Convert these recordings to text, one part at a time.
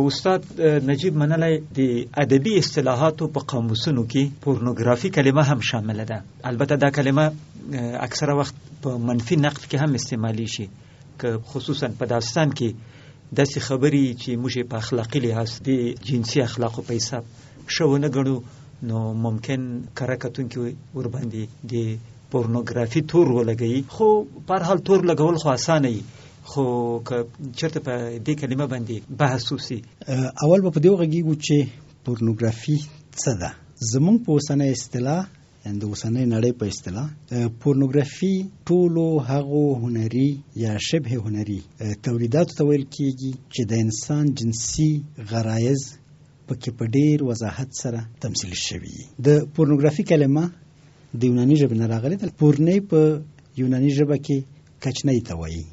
استاد نجیب منلی د ادبي اصطلاحاتو په قاموسونو کې پورنوګرافي کلمه هم شامله ده. البته دا کلمه اکثره وخت په منفي نقد کې هم استعمالي شي، که خصوصا په داستان کې داسې خبرې چې موږ په اخلاقي لحاظ د جنسي اخلاقو په حساب شو نه ګڼو، نو ممکن کره کتونکي ورباندې د پورنوګرافي تور ولګوي. خو په هر حال تور لګول خو اسانه وي، خو که چرته په دې کلمه باندې بحث وشي، اول به په دې وغږیږو چې پورنوګرافي څه ده. زمونږ په اوسنۍ اصطلاح، د اوسنۍ نړۍ په اصطلاح، پورنوګرافي ټولو هغو هنري یا شبه هنري تولیداتو ته ویل کېږي چې د انسان جنسي غرایز پکې په ډېر وضاحت سره تمثیل شوي. د پورنوګرافي کلمه د یوناني ژبې نه راغلې ده. پورنۍ په یوناني ژبه کې کچنۍ ته وایي،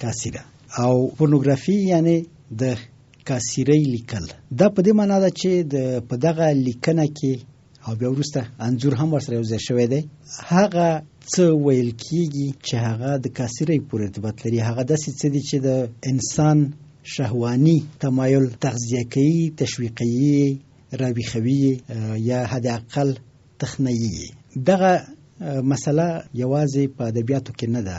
کاسیره، او پورنوګرافي یعنی د کاسیرۍ لیکل. دا په دې معنا ده چې په دغه لیکنه کې او بیا وروسته انځور هم ورسره یو ځای شوی دی. هغه څه ویل کېږي چې هغه د کاسیرۍ پورې ارتباط لري. هغه داسې څه دي چې د انسان شهواني تمایل تغذیه کوي، تشویقوي، راویښوي یا حد اقل تخنیي. دغه مسله یوازې په ادبیاتو کې نه ده،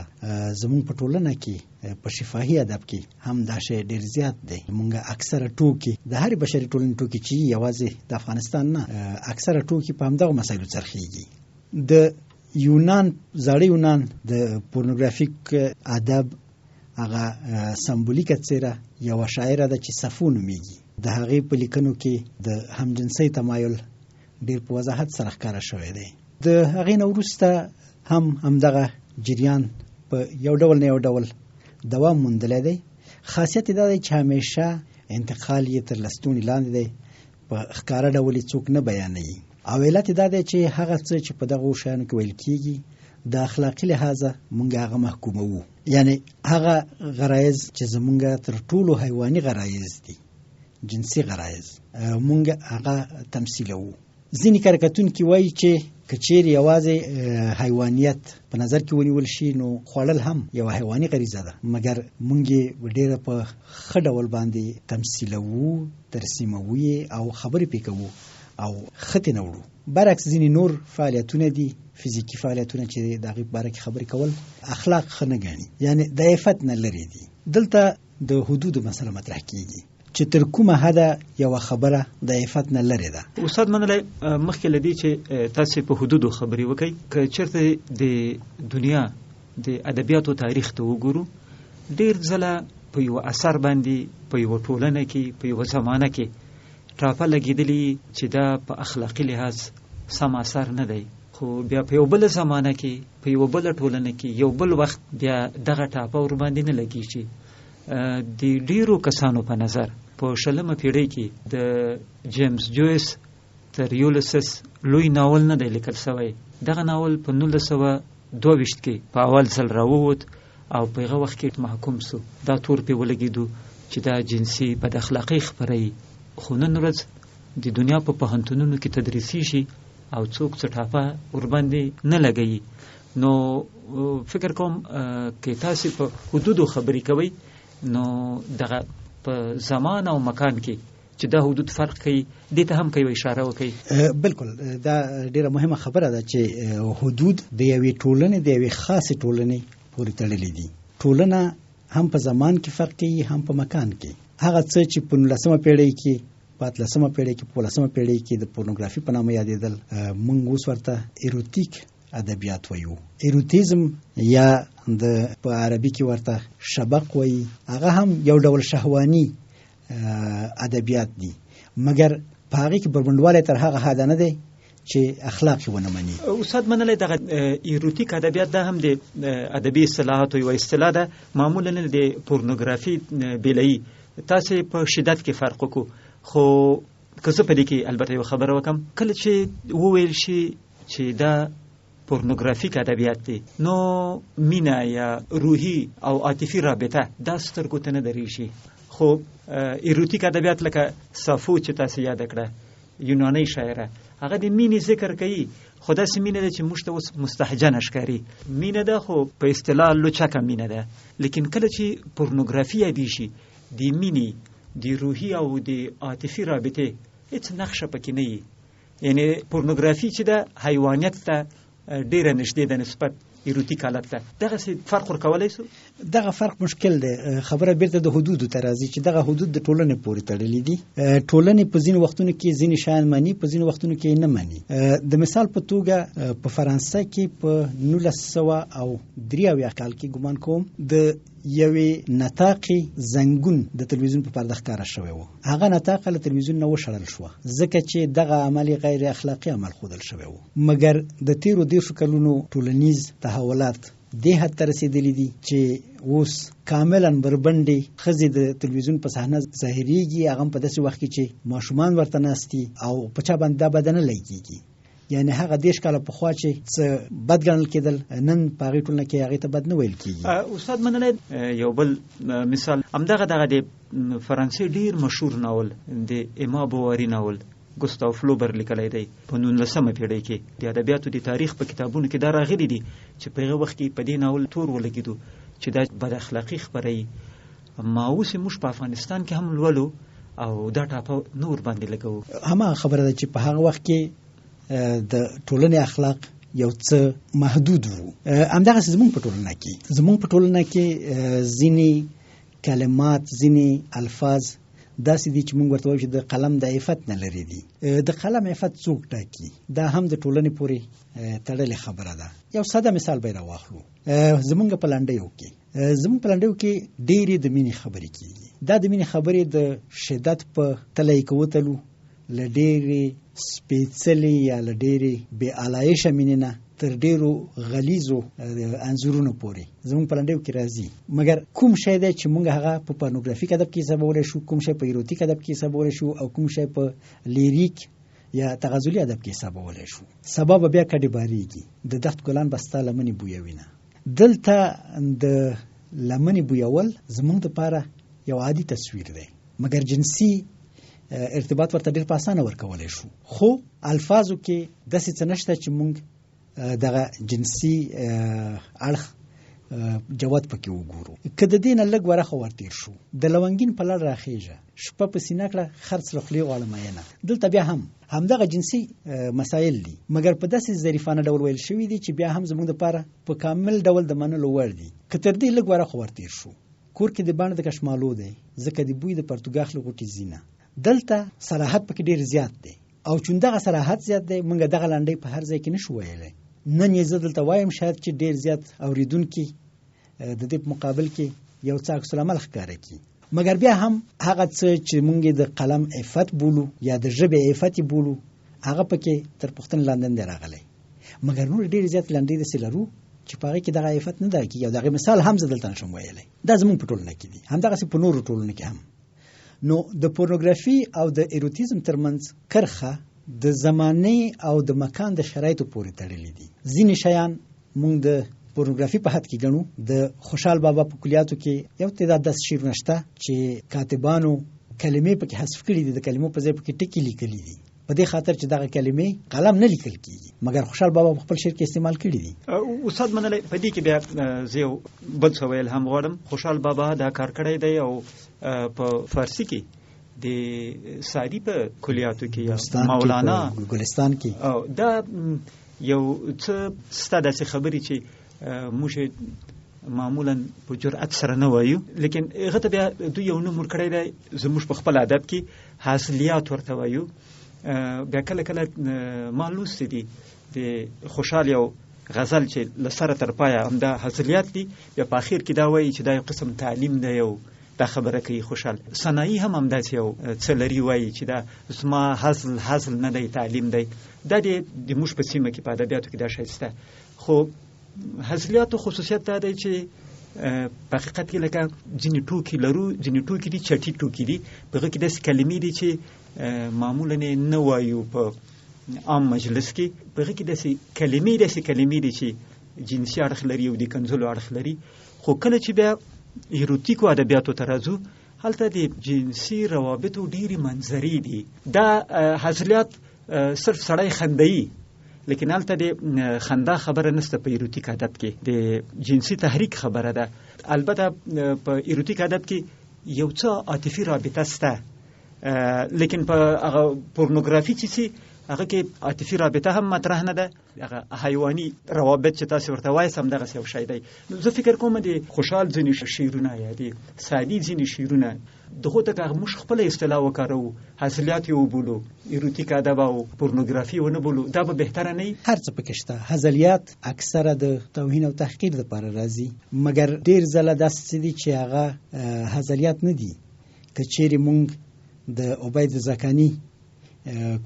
زموږ په ټولنه کې په شفاهي ادب کې هم دا شی ډېر زیات دی. مونږ اکثره ټوکې د هرې بشري ټولنې ټوکې چې یوازې د افغانستان نه، اکثره ټوکې په همدغه مسایلو څرخیږي. د یونان، زاړه یونان د پورنوګرافیک ادب هغه سمبولیکه څیره یوه شاعره ده چې صفو نومیږي. د هغې په لیکنو کې د همجنسۍ تمایل ډېر په وضاحت سره ښکاره شوی دی. د هغې نه وروسته هم همدغه جریان په یو ډول نه یو ډول دوام موندلی دی. خاصیت یې دا دی چې همیشه انتقال یې تر لستوڼي لاندې دی، په ښکاره ډول یې څوک نه بیانوي. او علت یې دا دی چې هغه څه چې په دغو شیانو کې ویل کېږي د اخلاقي لحاظه مونږ هغه محکوموو. یعنی هغه غرایز چې زمونږ تر ټولو حیواني غرایز دي، جنسي غرایز، مونږ هغه تمثیلوو. ځینې کارکتونکي وایي چې که چیرې یوازې حیوانیت په نظر کې ونیول شي نو خوړل هم یوه حیواني غریزه ده، مګر مونږ یې ډېره په ښه ډول باندې تمثیلوو، ترسیموو او خبرې پې کوو او خطې نه وړو. برعکس ځینې نور فعالیتونه دي، فزیکي فعالیتونه چې د هغې په باره کې خبرې کول اخلاق ښه نه ګڼي، یعنی د عفت نه لرې دي. دلته د حدودو مسله مطرح کېږي چې تر کومه حده یوه خبره د عفت نه لرې ده. استاد منلی، مخکې له دې چې تاسې په حدودو خبرې وکړئ، که چېرته د دنیا د ادبیاتو تاریخ ته وګورو، ډېر ځله په یوه اثر باندې په یوه ټولنه کې په یوه زمانه کې ټاپه لګېدلي چې دا په اخلاقي لحاظ سم اثر نه دی، خو بیا په یو بله زمانه کې په یوه بله ټولنه کې یو بل وخت بیا دغه ټاپه ورباندې نه لګېږي. د ډیرو کسانو په نظر په 20مه پیړۍ کې د جیمز جویس تر یولسس لوی ناول نه دی لیکل شوی. دغه ناول په 1922 کې په اول ځل راووت او په هغه وخت کې محکوم سو. دا تور پې ولګېدو چې دا جنسي بد اخلاقۍ خپروي. خو نن ورځ د دنیا په پوهنتونونو کې تدریسي شي او څوک څه ټاپه ورباندې نه لګوي. نو فکر کوم که تاسې په حدودو خبرې کوئ، نو دغه په زمان او مکان کې چې دا حدود فرق کوي، دې ته هم کوي اشاره وکړي. بالکل، دا ډیره مهمه خبره ده چې حدود د یوې ټولنې د یوې خاصې ټولنې پورې تړلې دي. ټولنه هم په زمان کې فرق کوي، هم په مکان کې. هغه څه چې په 19مه پیړۍ کې، په 18مه پیړۍ کې، په 15مه پیړۍ کې د پورنوګرافي په نامه یادېدل، موږ اوس ورته ایروتیک ادبیات وایو. ایروتیزم یا په عربي کې ورته شبق وایي. هغه هم یو ډول شهواني ادبیات دي، مګر په هغې کې بربنډوالی تر هغه حده نه دی چې اخلاق یې ونه مني. استاد منلی، دغه ایروتیک ادبیات دا هم د ادبي اصطلاحاتو یوه اصطلاح ده، معمولا د پورنوګرافي بیلوي. تاسې په شدت کې فرق وکړو، خو که زه په دې کې البته یو خبره وکم، کله چې وویل شي چې دا پورنوګرافیک ادبیات دي، نو مینه یا روحي او عاطفي رابطه دا سترګو ته نه درېږي. خو ایروتیک ادبیات لکه صافو چې تاسې یاد کړه، یوناني شاعره، هغه د مینې ذکر کوي، خو داسې مینه ده چې موږ ته اوس مستهجنه ښکاري. مینه ده خو په اصطلاح لوچکه مینه ده. لیکن کله چې پورنوګرافي یادې شي، د مینې، د روحي او د عاطفي رابطې هیڅ نقشه پکې نه وي. یعنی پورنوګرافي چې ده حیوانیت ته ډیره نږدې ده نسبت ایروتیک حالت ته. دغه فرق ورکولی سو؟ دغه فرق مشکل دی. خبره بیرته د حدودو ته راځي چې دغه حدود د ټولنې پورې تړلي دي. ټولنې په ځینو وختونو کې ځینې شیان مني، په ځینو وختونو کې نه مني. د مثال په توګه په فرانسه کې په 1973 کال کې ګمان کوم د یوې نطاقي زنګون د تلویزیون په پرده ښکاره شوی و. هغه نطاق له تلویزیون نه وشړل شو ځکه چې دغه عمل غیر اخلاقی عمل ښودل شوی و. مګر د تیرو 10 کلونو ټولنیز تحولات دې حد ته رسیدلی دي چې اوس کاملا بربنډې ښځې د تلویزیون په صحنه ظاهریږي، هغه په داسې وخت کې چې ماشومان ورته ناستي او په چا باندې دا بدنه لګیږي. یعنی هغه 10 کاله پخوا چې څه بد ګڼل کېدل نن په هغې ټولنه کې هغې ته بد نه ویل کېږي. استاد منلی یو بل مثال همدغه د فرانسې ډیر مشهور ناول د اما بواري ناول ګوستاو فلوبر لیکلی دی په 19مه پیړۍ کې. د ادبیاتو د تاریخ په کتابونو کې دا راغلی دي چې په هغه وخت کې په دې ناول تور ولګېدو چې دا بد اخلاقي خپروي. ما اوس موږ په افغانستان کې هم لولو او دا ټاپه نور باندې لګوو. هماغه خبره ده چې په هغه وخت کې د ټولنې اخلاق یو څه محدود وو. همدغسې زمونږ په ټولنه کې ځینې کلمات، ځینې الفاظ داسې دي چې موږ ورته وایو چې د قلم د عفت نه لري دي. د قلم عفت څوک ټاکي؟ دا هم د ټولنې پورې تړلې خبره ده. یو ساده مثال به راواخلو. زمونږ په لنډیو کې ډېرې د مینې خبرې کېږي. دا د مینې خبرې د شدت په تله یې کوتلو له ډېرې سپېڅلې یا له ډېرې بې آلایشه مینې نه تر ډېرو غلیظو انځورونو پورې زموږ په لنډیو کې راځي. مګر کوم شی دی چې موږ هغه په پورنوګرافیک ادب کې حسابولی شو، کوم شی په ایروتیک ادب کې حسابولی شو، او کوم شی په لیریک یا تغزلي ادب کې حسابولی شو. سبا به بیا کډې بارېږي. د دښت ګلان به ستا لمنې بویوینه. دلته د لمنې بویول زموږ دپاره یو عادي تصویر دی، مګر جنسي ارتباط ورته ډېر په اسانه ورکولی شو. خو الفاظو کې داسې څه نشته چې موږ دغه جنسي اړخ جواد پکې وګورو. که د دې نه لږ ورخه ورتېر شو، د لونګین په لړ راخیژه، شپه په سینه کړه، خرڅ له خولې غواړه مینه. دلته بیا هم همدغه جنسي مسایل دي، مګر په داسې ظریفانه ډول ویل شوي دي چې بیا هم زموږ دپاره په کامل ډول د منلو وړ دي. که تر دې لږ ورخه ورتېر شو، کور کې د باڼه د کشمالو دی ځکه د بوی د پرتوګاخ له غوټې زینه. دلته صراحت پکې ډېر زیات دی، او چون دغه صراحت زیات دی موږ دغه لنډۍ په هر ځای کې نشو ویلی. نن یې زه دلته وایم شاید چې ډېر زیات اوریدونکي د دې په مقابل کې یو څه عکس العمل ښکاره کړي. مګر بیا هم هغه څه چې موږ د قلم عفت بولو یا د ژبې عفت بولو هغه پکې تر پوښتنې لاندې دی راغلی. مګر نور ډېر زیات لنډۍ داسې لرو چې په هغې کې دغه عفت نه دا کېږي، او د هغې مثال هم زه دلته نشم ویلی. دا زموږ په ټولنه کې دي، همدغسې په نورو ټولنو کې هم. نو د پورنوګرافي او د ایروتیزم ترمنځ کرښه د زمانې او د مکان د شرایطو پورې تړلې دي. ځینې شیان موږ د پورنوګرافي په حد کې ګڼو. د خوشحال بابا په کلیاتو کې یو تعداد داسې شعرونه شته چې کاتبانو کلمې پکې حذف کړي دي، د کلمو په ځای پکې ټکي لیکلي دي، په دې خاطر چې دغه کلمې قلم نه لیکل کېږي، مګر خوشحال بابا په خپل شعر کې استعمال کړي دي. استاد منلی په دې کې بیا زه یو بل څه ویل هم غواړم. خوشحال بابا دا کار کړی دی او په فارسي کې د سعدي په کلیاتو کې یا مولانا ګلستان کې دا یو څه ستا داسې خبرې چې موږ معمولا په جرأت سره نه وایو، لیکن هغه ته بیا دوی یو نوم ورکړی دی زموږ په خپل ادب کې حاصلیات ورته وایو. بیا کله کله ما لوستي دي د خوشحال یو غزل چې له سره تر پایه همدا حاصلیات دي، بیا په اخر کې دا وایي چې دا یو قسم تعلیم دی. یو دا خبره کوي خوشحال ثنایي هم همداسې یو څه لري، وایي چې دا زما حاصل نه دی، تعلیم دی. دا د موږ په سیمه کې په ادبیاتو کې دا شی شته. خو حاصلیاتو خصوصیت دا دی چې په حقیقت کې لکه ځینې ټوکي لرو، ځینې ټوکي دي چټي ټوکي دي، په هغه کې داسې کلمې دي چې معمولا نه وایو په عام مجلس کې. په هغه کې داسې کلمې دي چې جنسي اړخ لري او د کنځلو اړخ لري. خو کله چې بیا ایروتیکو ادبیاتو ته راځو، هلته د جنسي روابطو ډېرې منظرې دي. دا حاصلیات صرف سړی خندوي، لیکن هلته د خندا خبره نشته. په ایروتیک ادب کې د جنسي تحریک خبره ده. البته په ایروتیک ادب کې یو څه عاطفي رابطه سته، لیکن په هغه پورنوګرافي چې هغه کې عاطفي رابطه هم مطرح نه ده، هغه حیواني روابط چې تاسو ورته وایي سم دغه یو شی دی. زه فکر کوم د خوشحال ځینې شعرونه یا د سعدي ځینې شعرونه دغه ته موږ خپل اصطلاح وکارو، حاصلات یې وبولو، ایروتیک ادب او پورنوګرافي ونه بولو، دا به بهتره نه وي. هر څه پکې شته. حاصلات اکثره د توهین او تحقیر لپاره راځي، مګر ډیر ځله داسې دي چې هغه حاصلات نه دي. که چیرې مونږ د عبید زکانی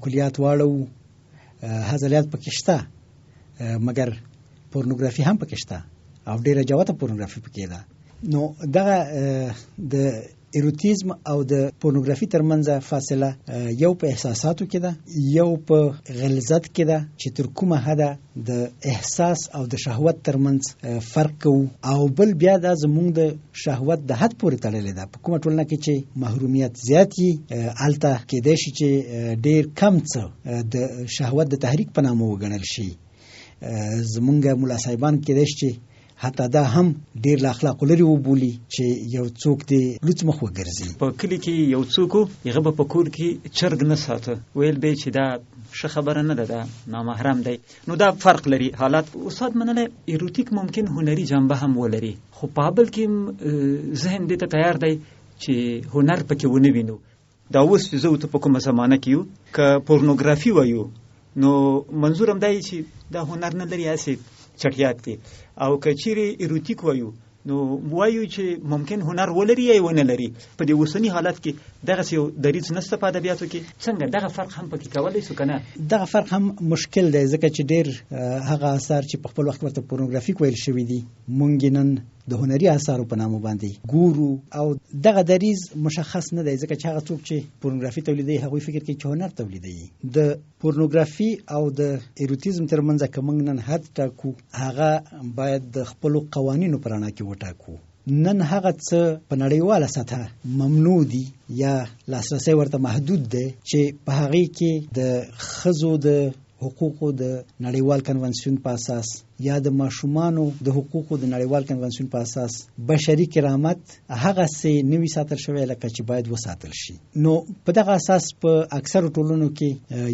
کلیات واړو، حاصلات پکې شته، مګر پورنوګرافي هم پکې شته او ډیره جوته پورنوګرافي پکې ده. نو دغه د ایروتیزم او د پورنوګرافي ترمنځ فاصله یو په احساساتو کې ده، یو په غلظت کې ده چې تر کومه حده د احساس او د شهوت ترمنځ فرق کوو، او بل بیا دا زموږ د شهوت د حد پورې تړلې ده. په کومه ټولنه کې چې محرومیت زیات وي، هلته کېدای شي چې ډیر کم څه د شهوت د تحریک په نامه وګڼل شي. زمونږ ملا صاحبان کېدای شي چې حتی دا هم ډیر له اخلاقو لري وبولي چې یو څوک دی لوڅ مخ وګرځي. په کلی کې یو څوک هغه به په کور کې چرګ نه ساته، ویل به چې دا ښه خبره نه ده، دا نامحرم دی. نو دا فرق لري حالات. استاد منله ایروتیک ممکن هنري جنبه هم ولري، خو په بل کې ذهن دې ته تیار دی چې هنر پکې ونه وینو. دا اوس چې زه ته په کومه زمانه کې یو که پورنوګرافي وایو نو منظورم دی چې دا هنر نه لري، اسې چټیات دي. او که چیرې ایروتیک وایو نو وایو چې ممکن هنر ولري یا ونه لري. په دې اوسنی حالت کې دغه یو دریځ نشته په ادبیاتو کې. څنګه دغه فرق هم پکې کولای شو کنه؟ دغه فرق هم مشکل دی، ځکه چې ډیر هغه اثار چې په خپل وخت ورته پورنوګرافیک ویل شوی دي مونږ نن د هنري اثارو په نامه باندې ګورو، او دغه دریځ مشخص نه دی، ځکه چې هغه څوک چې پورنوګرافي تولیدوي هغوی فکر کوي چې هنر تولیدوي. د پورنوګرافي او د ایروتیزم ترمنځ که موږ نن حد ټاکو، هغه باید د خپلو قوانینو په رڼا کې وټاکو. نن هغه څه په نړیواله سطحه ممنوع دي یا لاسرسی ورته محدود دی چې په هغې کې د ښځو د حقوقو د نړیوال کنونسیون په اساس یا د ماشومانو د حقوقو د نړیوال کنونسیون په اساس بشري کرامت هغه څه نوي ساتل شوی لکه چې باید وساتل شي. نو په دغه اساس په اکثر ټولنو کې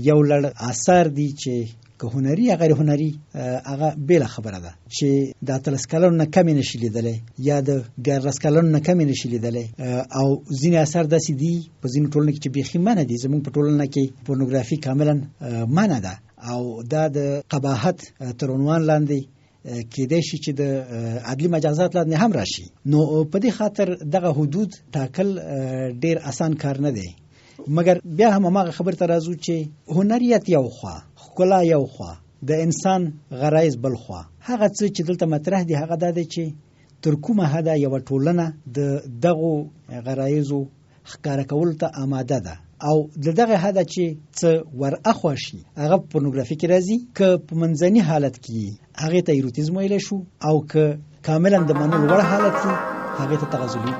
یو لړ آثار دي چې که هنري یا غیر هنري هغه بېله خبره ده چې د 13 کلونو نه کمې نشي لیدلی یا د 14 کلونو نه کمې نشي لیدلی، او ځینې اثار داسې دي په ځینو ټولنو کې چې بیخي منع دي. زموږ په ټولنه کې پورنوګرافي کاملا منع ده، او دا د قباحت تر عنوان لاندې کېدای شي چې د عدلي مجازات لاندې هم راشي. نو په دې خاطر دغه حدود ټاکل ډیر آسان کار نه دی، مګر بیا هم هغه خبر ته راځو چې هنریت یو خوا، ښکلا یو خوا، د انسان غرایز بل خوا. هغه څه چې دلته مطرح دي هغه دا دی چې تر کومه حده یوه ټولنه د دغو غرایزو ښکاره کولو ته آماده ده، او د دغه حده چې څه ور اخوا شي هغه پورنوګرافي کې راځي. که په منځني حالت کې هغې ته ایروتیزم ویلی شو، او که کاملا د منلو وړ حالت کې هغې ته تغزلي.